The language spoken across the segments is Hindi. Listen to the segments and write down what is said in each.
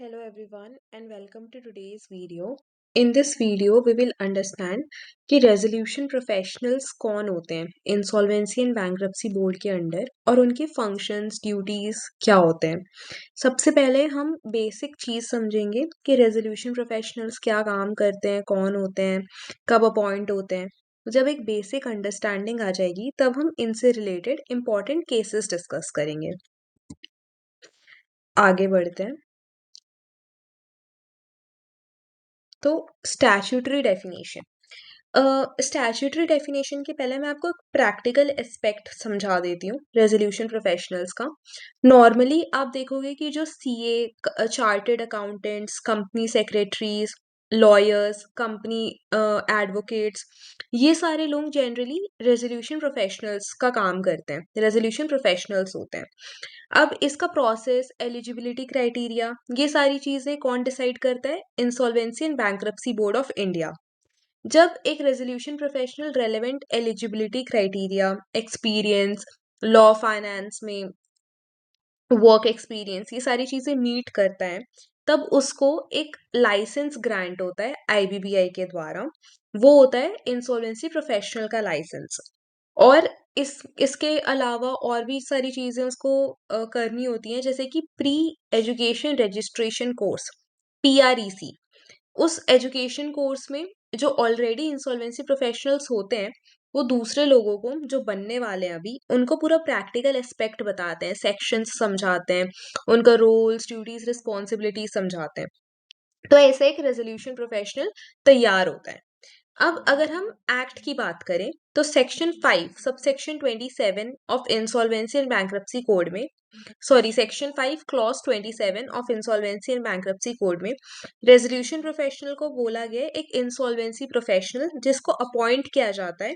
Hello everyone and welcome to today's video. In this video we will understand कि resolution professionals कौन होते हैं insolvency and bankruptcy board के अंडर और उनके functions, duties क्या होते हैं. सबसे पहले हम basic चीज़ समझेंगे कि resolution professionals क्या काम करते हैं, कौन होते हैं, कब अपॉइंट होते हैं. जब एक बेसिक अंडरस्टैंडिंग आ जाएगी तब हम इनसे रिलेटेड इम्पॉर्टेंट केसेस डिस्कस करेंगे. आगे बढ़ते हैं. तो स्टैट्यूटरी डेफिनेशन स्टैट्यूटरी डेफिनेशन के पहले मैं आपको एक प्रैक्टिकल एस्पेक्ट समझा देती हूँ रेजोल्यूशन प्रोफेशनल्स का. नॉर्मली आप देखोगे कि जो CA, chartered accountants, company secretaries, lawyers, company advocates, ये सारे लोग जनरली रेजोल्यूशन प्रोफेशनल्स का काम करते हैं, रेजोल्यूशन प्रोफेशनल्स होते हैं. अब इसका प्रोसेस, एलिजिबिलिटी क्राइटेरिया, ये सारी चीज़ें कौन डिसाइड करता है? Insolvency and bankruptcy board of India. जब एक resolution professional relevant eligibility criteria, experience, law finance में वर्क एक्सपीरियंस, ये सारी चीज़ें मीट करता है, तब उसको एक लाइसेंस ग्रांट होता है आईबीबीआई के द्वारा. वो होता है इंसॉल्वेंसी प्रोफेशनल का लाइसेंस. और इसके अलावा और भी सारी चीज़ें उसको करनी होती हैं, जैसे कि pre education registration course, PREC. उस एजुकेशन कोर्स में जो ऑलरेडी इंसॉल्वेंसी प्रोफेशनल्स होते हैं वो दूसरे लोगों को, जो बनने वाले हैं अभी, उनको पूरा प्रैक्टिकल एस्पेक्ट बताते हैं, सेक्शंस समझाते हैं, उनका रोल्स, ड्यूटीज, रिस्पॉन्सिबिलिटी समझाते हैं. तो ऐसे एक रेजोल्यूशन प्रोफेशनल तैयार होता है. अब अगर हम एक्ट की बात करें तो section 5 sub section 27 of insolvency and bankruptcy code में, sorry, section 5 clause 27 of insolvency and bankruptcy code में रेजोल्यूशन प्रोफेशनल को बोला गया एक इंसॉल्वेंसी प्रोफेशनल जिसको अपॉइंट किया जाता है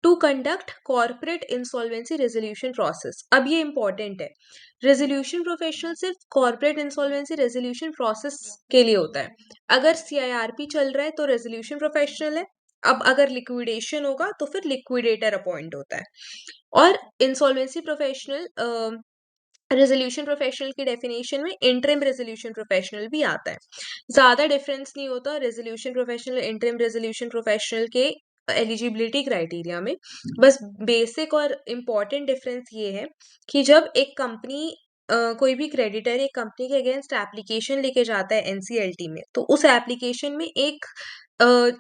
to conduct corporate insolvency resolution process. अब ये इंपॉर्टेंट है, रेजोल्यूशन प्रोफेशनल सिर्फ कॉर्पोरेट इंसॉल्वेंसी रेजोल्यूशन प्रोसेस के लिए होता है. अगर CIRP चल रहा है तो रेजोल्यूशन प्रोफेशनल है. अब अगर लिक्विडेशन होगा तो फिर लिक्विडेटर अपॉइंट होता है. और इंसॉल्वेंसी प्रोफेशनल रेजोल्यूशन प्रोफेशनल की डेफिनेशन में इंटरिम रेजोल्यूशन प्रोफेशनल भी आता है. ज़्यादा डिफरेंस नहीं होता resolution professional, interim resolution professional के एलिजिबिलिटी क्राइटेरिया में. बस बेसिक और इम्पॉर्टेंट डिफरेंस ये है कि जब एक कंपनी कोई भी क्रेडिटर एक कंपनी के अगेंस्ट एप्लीकेशन लेके जाता है NCLT में, तो उस एप्लीकेशन में एक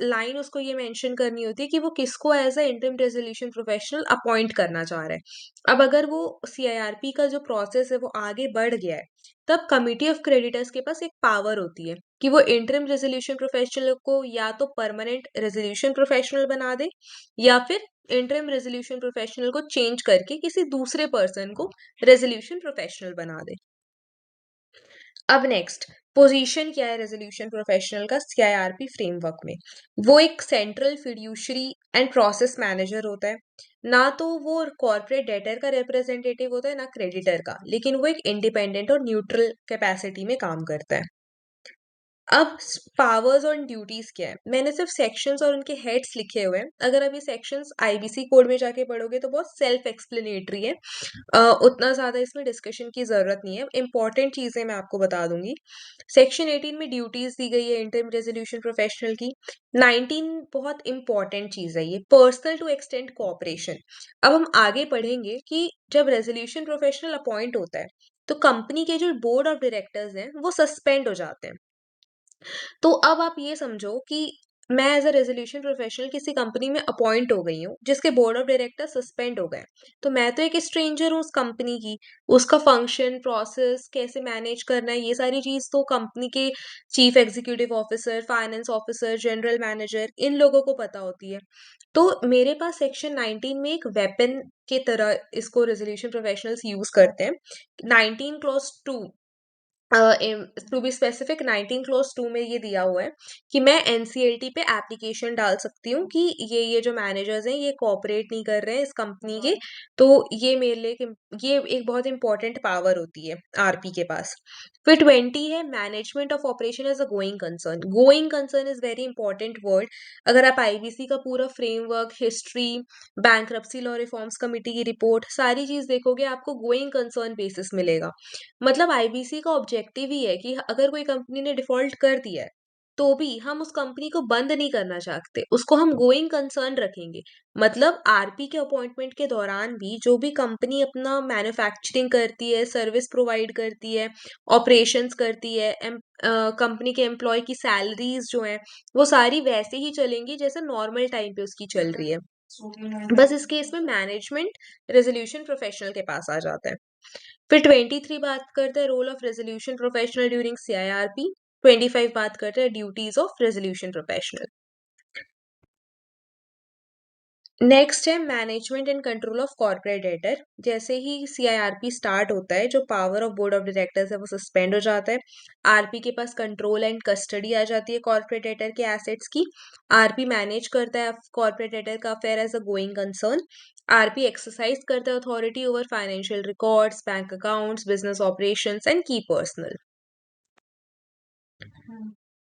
लाइन उसको ये मेंशन करनी होती है कि वो किसको as a interim resolution professional appoint करना चाह रहा है. अब अगर वो CIRP का जो प्रोसेस है वो आगे बढ़ गया है, तब कमिटी ऑफ क्रेडिटर्स के पास एक पावर होती है कि वो इंटरिम रेजोल्यूशन प्रोफेशनल को या तो परमानेंट रेजोल्यूशन प्रोफेशनल बना दे या फिर इंटरिम रेजोल्यूशन प्रोफेशनल को चेंज करके किसी दूसरे पर्सन को रेजोल्यूशन प्रोफेशनल बना दे. अब नेक्स्ट पोजीशन क्या है रेजोल्यूशन प्रोफेशनल का CIRP फ्रेमवर्क में? वो एक central fiduciary and process manager होता है. ना तो वो कॉर्पोरेट डेटर का रिप्रेजेंटेटिव होता है ना क्रेडिटर का, लेकिन वो एक इंडिपेंडेंट और न्यूट्रल कैपेसिटी में काम करता है. अब पावर्स और ड्यूटीज क्या है? मैंने सिर्फ सेक्शंस और उनके हेड्स लिखे हुए हैं. अगर आप ये सेक्शंस IBC कोड में जाके पढ़ोगे तो बहुत सेल्फ एक्सप्लेनेटरी है. उतना ज़्यादा इसमें डिस्कशन की ज़रूरत नहीं है. इंपॉर्टेंट चीज़ें मैं आपको बता दूंगी. सेक्शन 18 में ड्यूटीज दी गई है इंटरिम रेजोल्यूशन प्रोफेशनल की. 19 बहुत इंपॉर्टेंट चीज़ है, ये पर्सनल टू एक्सटेंड कोऑपरेशन. अब हम आगे पढ़ेंगे कि जब रेजोल्यूशन प्रोफेशनल अपॉइंट होता है तो कंपनी के जो बोर्ड ऑफ डायरेक्टर्स हैं वो सस्पेंड हो जाते हैं. तो अब आप ये समझो कि मैं एज अ रेजोल्यूशन प्रोफेशनल किसी कंपनी में अपॉइंट हो गई हूँ जिसके बोर्ड ऑफ डायरेक्टर सस्पेंड हो गए. तो मैं तो एक स्ट्रेंजर हूँ उस कंपनी की. उसका फंक्शन, प्रोसेस कैसे मैनेज करना है, ये सारी चीज़ तो कंपनी के chief executive officer, finance officer, general manager, इन लोगों को पता होती है. तो मेरे पास सेक्शन 19 में एक वेपन के तरह इसको रेजोल्यूशन प्रोफेशनल्स यूज करते हैं. 19 clause 2, to be specific 19 clause 2 में ये दिया हुआ है कि मैं NCLT पे एप्लीकेशन डाल सकती हूँ कि ये जो मैनेजर्स हैं ये कोऑपरेट नहीं कर रहे हैं इस कंपनी के. तो ये मेरे लिए ये एक बहुत इंपॉर्टेंट पावर होती है RP के पास. फिर 20 है management of operation as a going concern. Going concern is very important word. अगर आप IBC का पूरा framework, history, bankruptcy law reforms committee की रिपोर्ट, सारी चीज देखोगे आपको गोइंग कंसर्न बेसिस मिलेगा. मतलब IBC का ऑब्जेक्टिव ही है कि अगर कोई कंपनी ने डिफॉल्ट कर दिया है तो भी हम उस कंपनी को बंद नहीं करना चाहते, उसको हम गोइंग कंसर्न रखेंगे। मतलब आरपी के अपॉइंटमेंट के दौरान भी जो भी कंपनी अपना मैन्युफैक्चरिंग करती है, सर्विस प्रोवाइड करती है, ऑपरेशंस करती है, कंपनी के एम्प्लॉय की सैलरीज जो हैं वो सारी वैसे ही चलेंगी जैसे नॉर्मल टाइम पे उसकी चल रही है। बस इस केस में मैनेजमेंट रेजोल्यूशन प्रोफेशनल के पास आ जाता है। फिर 23 बात करते हैं role of resolution professional during CIRP. 25 बात करते हैं duties of resolution professional. Next है management and control of corporate debtor. जैसे ही सीआईआरपी स्टार्ट होता है, जो power of board of directors है वो सस्पेंड हो जाता है। आरपी के पास कंट्रोल एंड कस्टडी आ जाती है कॉर्पोरेट डेटर के एसेट्स की। आरपी मैनेज करता है कॉर्पोरेट डेटर का affair as a going concern. RP exercise करता है authority over financial records, bank accounts, business operations and की पर्सनल।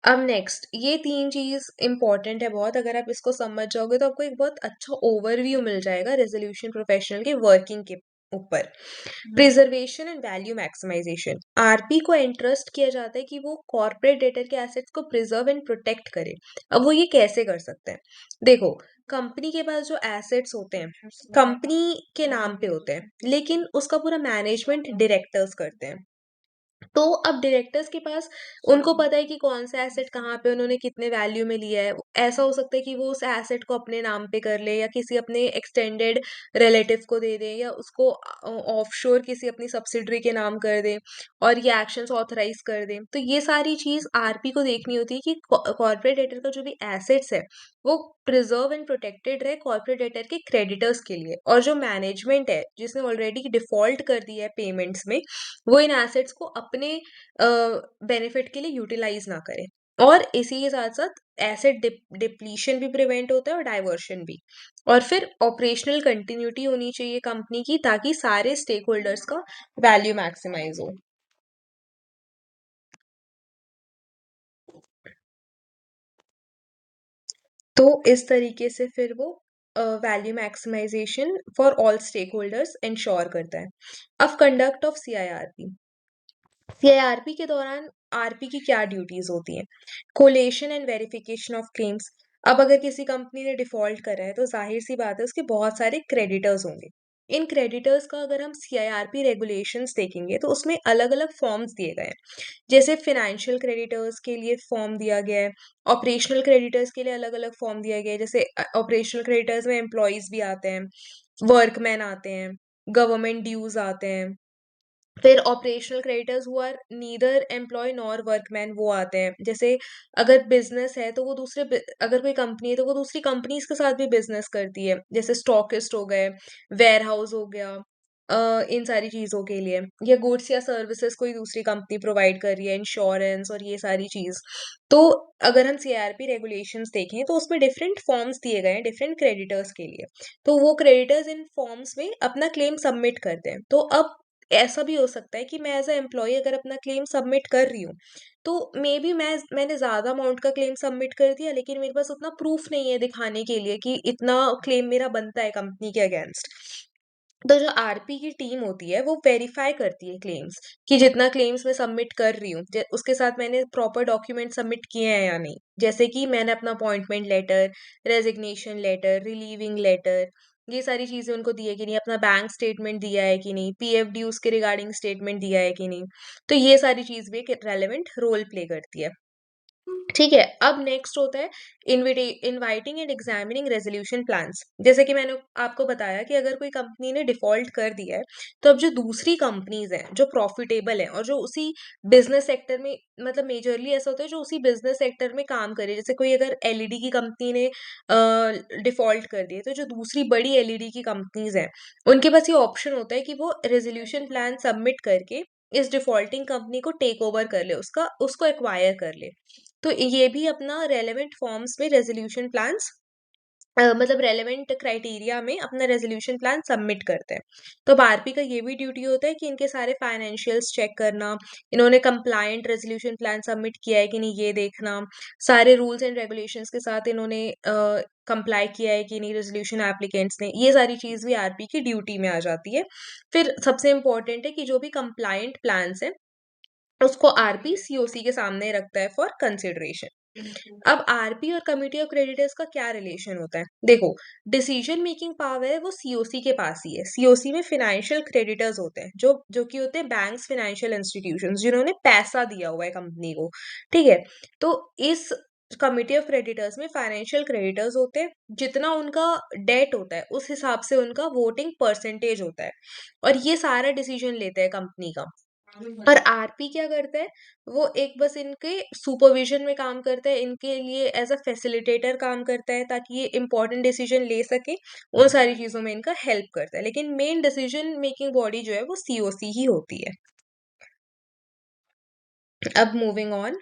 अब नेक्स्ट, ये तीन चीज इंपॉर्टेंट है बहुत। अगर आप इसको समझ जाओगे तो आपको एक बहुत अच्छा ओवरव्यू मिल जाएगा रेजोल्यूशन प्रोफेशनल के वर्किंग के ऊपर। Preservation and value maximisation. RP को इंटरेस्ट किया जाता है कि वो कॉर्पोरेट डेटर के एसेट्स को प्रिजर्व एंड प्रोटेक्ट करे। अब वो ये कैसे कर सकते हैं? देखो, कंपनी के पास जो एसेट्स होते हैं कंपनी के नाम पे होते हैं, लेकिन उसका पूरा मैनेजमेंट डायरेक्टर्स करते हैं। तो अब डायरेक्टर्स के पास उनको पता है कि कौन सा एसेट कहाँ पे उन्होंने कितने वैल्यू में लिया है। ऐसा हो सकता है कि वो उस एसेट को अपने नाम पे कर ले या किसी अपने एक्सटेंडेड रिलेटिव को दे दे या उसको ऑफशोर किसी अपनी सब्सिडरी के नाम कर दे और ये एक्शंस ऑथराइज कर दे। तो ये सारी चीज आरपी को देखनी होती है कि कॉर्पोरेट डेटर का जो भी एसेट्स है वो प्रिजर्व एंड प्रोटेक्टेड रहे कॉर्पोरेट डेटर के क्रेडिटर्स के लिए। और जो मैनेजमेंट है जिसने ऑलरेडी डिफॉल्ट कर दिया है पेमेंट्स में, वो इन एसेट्स को अपने बेनिफिट के लिए यूटिलाइज ना करे। और इसी के साथ साथ एसेट डिप्लीशन भी प्रिवेंट होता है और डाइवर्शन भी। और फिर ऑपरेशनल कंटिन्यूटी होनी चाहिए कंपनी की ताकि सारे स्टेक होल्डर्स का वैल्यू मैक्सिमाइज हो। तो इस तरीके से फिर वो value maximisation for all stakeholders ensure करता है। अब कंडक्ट ऑफ सीआईआरपी। सीआईआरपी के दौरान आरपी की क्या ड्यूटीज होती हैं? Coalition and verification of claims. अब अगर किसी कंपनी ने डिफॉल्ट करा है तो जाहिर सी बात है उसके बहुत सारे क्रेडिटर्स होंगे। इन क्रेडिटर्स का अगर हम सीआईआरपी रेगुलेशंस देखेंगे तो उसमें अलग अलग फॉर्म्स दिए गए हैं। जैसे फाइनेंशियल क्रेडिटर्स के लिए फॉर्म दिया गया है, ऑपरेशनल क्रेडिटर्स के लिए अलग अलग फॉर्म दिया गया है। जैसे ऑपरेशनल क्रेडिटर्स में एम्प्लॉयज भी आते हैं, वर्कमैन आते हैं, गवर्नमेंट ड्यूज आते हैं। फिर operational creditors who are neither employ nor workman वो आते हैं। जैसे अगर बिजनेस है तो वो अगर कोई कंपनी है तो वो दूसरी कंपनीज के साथ भी बिजनेस करती है, जैसे स्टॉकिस्ट हो गए, वेयर हाउस हो गया, इन सारी चीजों के लिए। या गुड्स या सर्विसेज कोई दूसरी कंपनी प्रोवाइड कर रही है, इंश्योरेंस और ये सारी चीज। तो अगर हम सीआरपी रेगुलेशंस देखें तो उसमें डिफरेंट फॉर्म्स दिए गए हैं डिफरेंट क्रेडिटर्स के लिए। तो वो क्रेडिटर्स इन फॉर्म्स में अपना क्लेम सबमिट करते हैं। तो अब ऐसा भी हो सकता है कि मैं एज अ एम्प्लॉय अगर अपना क्लेम सबमिट कर रही हूँ तो मे बी मैंने ज्यादा अमाउंट का क्लेम सबमिट कर दिया, लेकिन मेरे पास उतना प्रूफ नहीं है दिखाने के लिए कि इतना क्लेम मेरा बनता है कंपनी के अगेंस्ट। तो जो आरपी की टीम होती है वो वेरीफाई करती है क्लेम्स कि जितना क्लेम्स मैं सबमिट कर रही हूँ उसके साथ मैंने प्रॉपर डॉक्यूमेंट सबमिट किए हैं या नहीं। जैसे कि मैंने अपना appointment letter, resignation letter, relieving letter, ये सारी चीजें उनको दी है कि नहीं, अपना बैंक स्टेटमेंट दिया है कि नहीं, पीएफ ड्यूज के रिगार्डिंग स्टेटमेंट दिया है कि नहीं। तो ये सारी चीज भी एक रेलेवेंट रोल प्ले करती है। ठीक है, अब नेक्स्ट होता है inviting and examining resolution plans. जैसे कि मैंने आपको बताया कि अगर कोई कंपनी ने डिफॉल्ट कर दिया है तो अब जो दूसरी कंपनीज हैं जो प्रॉफिटेबल हैं और जो उसी बिजनेस सेक्टर में, मतलब मेजरली ऐसा होता है जो उसी बिजनेस सेक्टर में काम करे, जैसे कोई अगर एलईडी की कंपनी ने डिफॉल्ट कर दिया तो जो दूसरी बड़ी एलईडी की कंपनीज हैं उनके पास ये ऑप्शन होता है कि वो रेजोल्यूशन प्लान सबमिट करके इस डिफॉल्टिंग कंपनी को टेक ओवर कर ले, उसको एक्वायर कर ले। तो ये भी अपना रेलेवेंट फॉर्म्स में रेजोल्यूशन प्लान्स, मतलब रेलेवेंट क्राइटेरिया में अपना रेजोल्यूशन प्लान सबमिट करते हैं। तो अब आरपी का ये भी ड्यूटी होता है कि इनके सारे फाइनेंशियल्स चेक करना, इन्होंने कंप्लायंट रेजोल्यूशन प्लान सबमिट किया है कि नहीं ये देखना, सारे रूल्स एंड रेगुलेशंस के साथ इन्होंने कंप्लाई किया है कि नहीं रेजोल्यूशन एप्लीकेंट्स ने। ये सारी चीज भी आरपी की ड्यूटी में आ जाती है। फिर सबसे इम्पोर्टेंट है कि जो भी कंप्लायंट प्लान्स हैं उसको आरपी सीओसी के सामने रखता है फॉर कंसिडरेशन। अब आरपी और कमिटी ऑफ क्रेडिटर्स का क्या रिलेशन होता है? देखो, डिसीजन मेकिंग पावर है वो सीओसी के पास ही है। सीओसी में फाइनेंशियल क्रेडिटर्स होते हैं, जो कि होते हैं बैंक्स, फाइनेंशियल इंस्टीट्यूशंस, जिन्होंने पैसा दिया हुआ है कंपनी को। ठीक है, तो इस कमिटी ऑफ क्रेडिटर्स में फाइनेंशियल क्रेडिटर्स होते हैं, जितना उनका डेट होता है उस हिसाब से उनका वोटिंग परसेंटेज होता है, और ये सारा डिसीजन लेते हैं कंपनी का। और आरपी क्या करता है? वो एक बस इनके सुपरविजन में काम करता है, इनके लिए एज अ फैसिलिटेटर काम करता है, ताकि ये इंपॉर्टेंट डिसीजन ले सके, उन सारी चीजों में इनका हेल्प करता है। लेकिन मेन डिसीजन मेकिंग बॉडी जो है वो सीओसी ही होती है। अब मूविंग ऑन,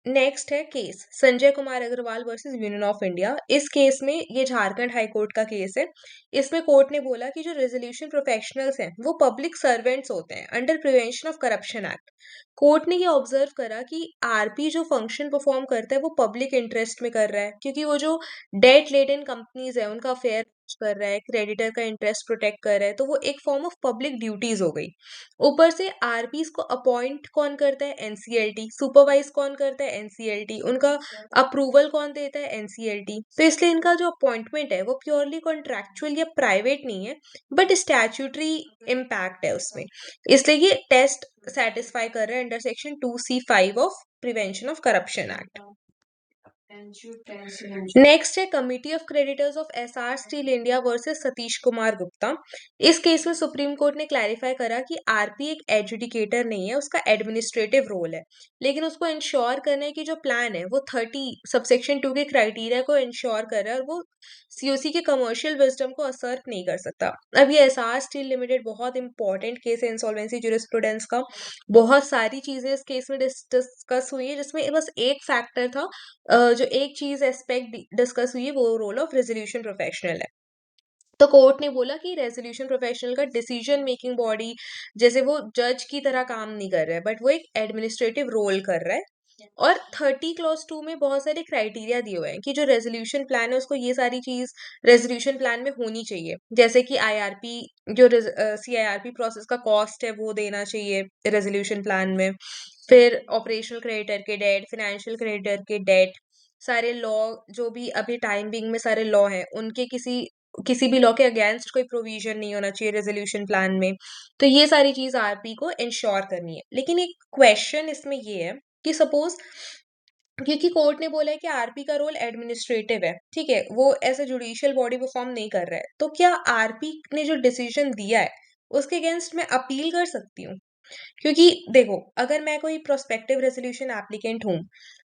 नेक्स्ट है case Sanjay Kumar Agarwal versus Union of India. इस केस में, ये झारखंड हाई कोर्ट का केस है। इसमें कोर्ट ने बोला कि जो रेजोल्यूशन प्रोफेशनल्स हैं वो पब्लिक सर्वेंट्स होते हैं under prevention of corruption act. Court ने ये ऑब्जर्व करा कि आरपी जो फंक्शन परफॉर्म करता है वो पब्लिक इंटरेस्ट में कर रहा है, क्योंकि वो जो डेट लेडन कंपनीज है उनका फेयर कर रहा है, क्रेडिटर का इंटरेस्ट प्रोटेक्ट कर रहा है, तो वो एक फॉर्म ऑफ पब्लिक ड्यूटीज हो गई। ऊपर से आरपीस को अपॉइंट कौन करता है? एनसीएलटी। सुपरवाइज कौन करता है? एनसीएलटी। उनका अप्रूवल कौन देता है? एनसीएलटी। तो इसलिए इनका जो अपॉइंटमेंट है वो प्योरली कॉन्ट्रैक्चुअल या प्राइवेट नहीं है, बट स्टैट्यूटरी इम्पैक्ट है उसमें। इसलिए ये टेस्ट सेटिस्फाई कर रहा है under section 2C5 of prevention of corruption act. Next है committee of creditors of Essar Steel India versus Satish Kumar Gupta. इस केस में सुप्रीम कोर्ट ने क्लैरिफाई करा कि आरपी एक एजुडिकेटर नहीं है, उसका एडमिनिस्ट्रेटिव रोल है, लेकिन उसको इंश्योर करने की जो प्लान है वो 30 सबसेक्शन 2 के क्राइटेरिया को इंश्योर कर रहा है, और वो सीओसी के कमर्शियल विजडम को असर्ट नहीं कर सकता। अब ये एसआर स्टील लिमिटेड बहुत इंपॉर्टेंट केस है इंसॉल्वेंसी ज्यूरिस्प्रूडेंस का। बहुत सारी चीजें इस केस में डिस्कस हुई है, जिसमें बस एक फैक्टर था, जो एक चीज एस्पेक्ट डिस्कस हुई है, वो रोल ऑफ रेजोल्यूशन प्रोफेशनल है। तो कोर्ट ने बोला कि रेजोल्यूशन प्रोफेशनल का डिसीजन मेकिंग बॉडी जैसे वो जज की तरह काम नहीं कर रहा है, बट वो एक एडमिनिस्ट्रेटिव रोल कर रहा है। और 30 क्लॉज 2 में बहुत सारे क्राइटेरिया दिए हुए हैं कि जो रेजोल्यूशन प्लान है उसको ये सारी चीज रेजोल्यूशन प्लान में होनी चाहिए, जैसे कि आईआरपी, जो सीआईआरपी प्रोसेस का कॉस्ट है वो देना चाहिए रेजोल्यूशन प्लान में। फिर ऑपरेशनल क्रेडिटर के डेट, फाइनेंशियल क्रेडिटर के डेट, सारे लॉ, जो भी अभी टाइम बिंग में सारे लॉ हैं उनके किसी भी लॉ के अगेंस्ट कोई प्रोविजन नहीं होना चाहिए रेजोल्यूशन प्लान में। तो ये सारी चीज आरपी को इंश्योर करनी है। लेकिन एक क्वेश्चन इसमें ये है कि सपोज, क्योंकि कोर्ट ने बोला है कि आरपी का रोल एडमिनिस्ट्रेटिव है, ठीक है, वो ऐसे जुडिशियल बॉडी परफॉर्म नहीं कर रहा है, तो क्या आरपी ने जो डिसीजन दिया है उसके अगेंस्ट मैं अपील कर सकती हूँ? क्योंकि देखो, अगर मैं कोई प्रोस्पेक्टिव रेजोल्यूशन एप्लीकेंट हूँ,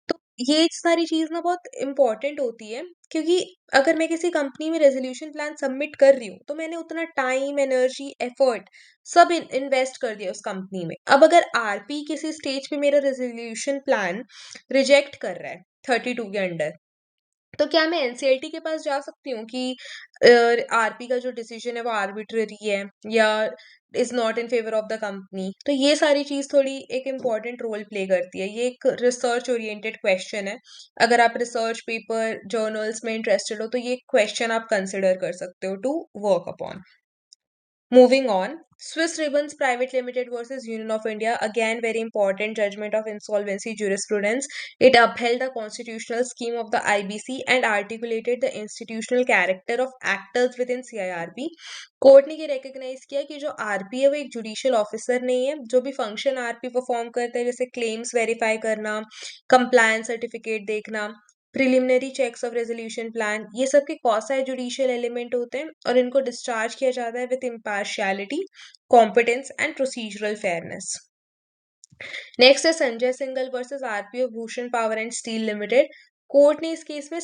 तो ये सारी चीज ना बहुत इंपॉर्टेंट होती है, क्योंकि अगर मैं किसी कंपनी में रेजोल्यूशन प्लान सबमिट कर रही हूँ तो मैंने उतना टाइम, एनर्जी, एफर्ट सब इन्वेस्ट कर दिया उस कंपनी में। अब अगर आरपी किसी स्टेज पे मेरा रेजोल्यूशन प्लान रिजेक्ट कर रहा है 32 के अंडर, तो क्या मैं एनसीएलटी के पास जा सकती हूँ कि आरपी का जो डिसीजन है वो आर्बिट्ररी है या is not in favour of the company? तो ये सारी चीज थोड़ी एक इम्पॉर्टेंट रोल प्ले करती है। ये एक रिसर्च ओरिएंटेड क्वेश्चन है। अगर आप रिसर्च पेपर, जर्नल्स में इंटरेस्टेड हो तो ये क्वेश्चन आप कंसिडर कर सकते हो to work upon. Moving on, Swiss Ribbons Private Limited versus Union of India, again very important judgment of insolvency jurisprudence. It upheld the constitutional scheme of the IBC and articulated the institutional character of actors within CIRP. Court ने ये रिकग्नाइज किया कि जो आरपी है वो एक जुडिशियल ऑफिसर नहीं है। जो भी फंक्शन आरपी परफॉर्म करता है, जैसे क्लेम्स वेरीफाई करना, कंप्लायंस सर्टिफिकेट देखना, preliminary checks of resolution plan, ये सब के क्वासी जुडिशियल एलिमेंट होते हैं, और इनको डिस्चार्ज किया जाता है with impartiality, competence and procedural fairness. Next है Sanjay Singhal versus RP of Bhushan Power and Steel Limited. Court ने इस केस में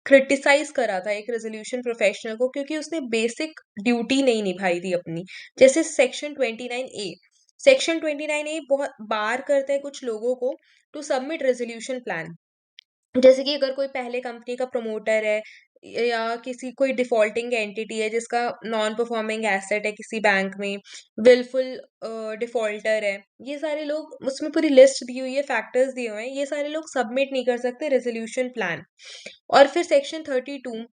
क्रिटिसाइज करा था एक रेजोल्यूशन प्रोफेशनल को, क्योंकि उसने बेसिक ड्यूटी नहीं निभाई थी अपनी। जैसे सेक्शन 29A, सेक्शन 29A बहुत बार करता है कुछ लोगों को टू सबमिट रेजोल्यूशन प्लान। जैसे कि अगर कोई पहले कंपनी का प्रमोटर है, या किसी कोई डिफॉल्टिंग एंटिटी है जिसका नॉन परफॉर्मिंग एसेट है किसी बैंक में, विलफुल डिफॉल्टर है, ये सारे लोग, उसमें पूरी लिस्ट दी हुई है, फैक्टर्स दिए हुए हैं, ये सारे लोग सबमिट नहीं कर सकते रेजोल्यूशन प्लान। और फिर सेक्शन 32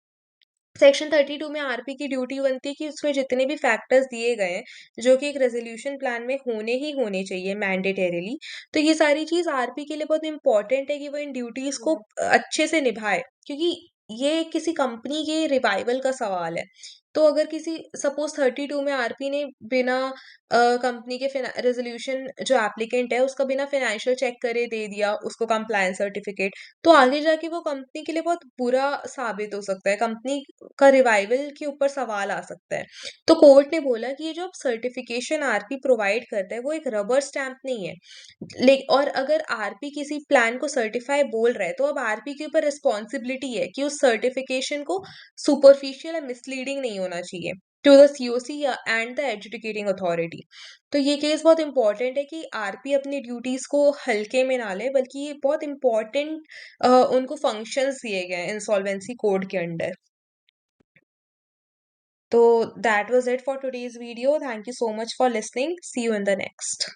सेक्शन 32 में आरपी की ड्यूटी बनती है कि उसमें जितने भी फैक्टर्स दिए गए हैं जो कि एक रेजोल्यूशन प्लान में होने ही होने चाहिए मैंडेटरीली, तो ये सारी चीज आरपी के लिए बहुत इंपॉर्टेंट है कि वो इन ड्यूटीज को अच्छे से निभाए, क्योंकि ये किसी कंपनी के रिवाइवल का सवाल है। तो अगर किसी सपोज 32 में आरपी ने बिना कंपनी के रेजोल्यूशन जो एप्लीकेंट है उसका बिना फाइनेंशियल चेक करे दे दिया उसको कंप्लायंस सर्टिफिकेट, तो आगे जाके वो कंपनी के लिए बहुत बुरा साबित हो सकता है, कंपनी का रिवाइवल के ऊपर सवाल आ सकता है। तो कोर्ट ने बोला कि ये जो सर्टिफिकेशन आरपी प्रोवाइड करता है वो एक रबर स्टैंप नहीं है। और अगर आरपी किसी प्लान को सर्टिफाई बोल रहा है तो अब आरपी के ऊपर रिस्पॉन्सिबिलिटी है कि उस सर्टिफिकेशन को सुपरफिशियल या मिसलीडिंग नहीं होना चाहिए to the CoC and the adjudicating authority. तो ये केस बहुत इंपॉर्टेंट है कि आरपी अपनी ड्यूटीज को हल्के में ना ले, बल्कि ये बहुत इंपॉर्टेंट उनको फंक्शंस दिए गए हैं इंसॉल्वेंसी कोड के अंडर। तो that was it for today's video. Thank you so much for listening. See you in the next.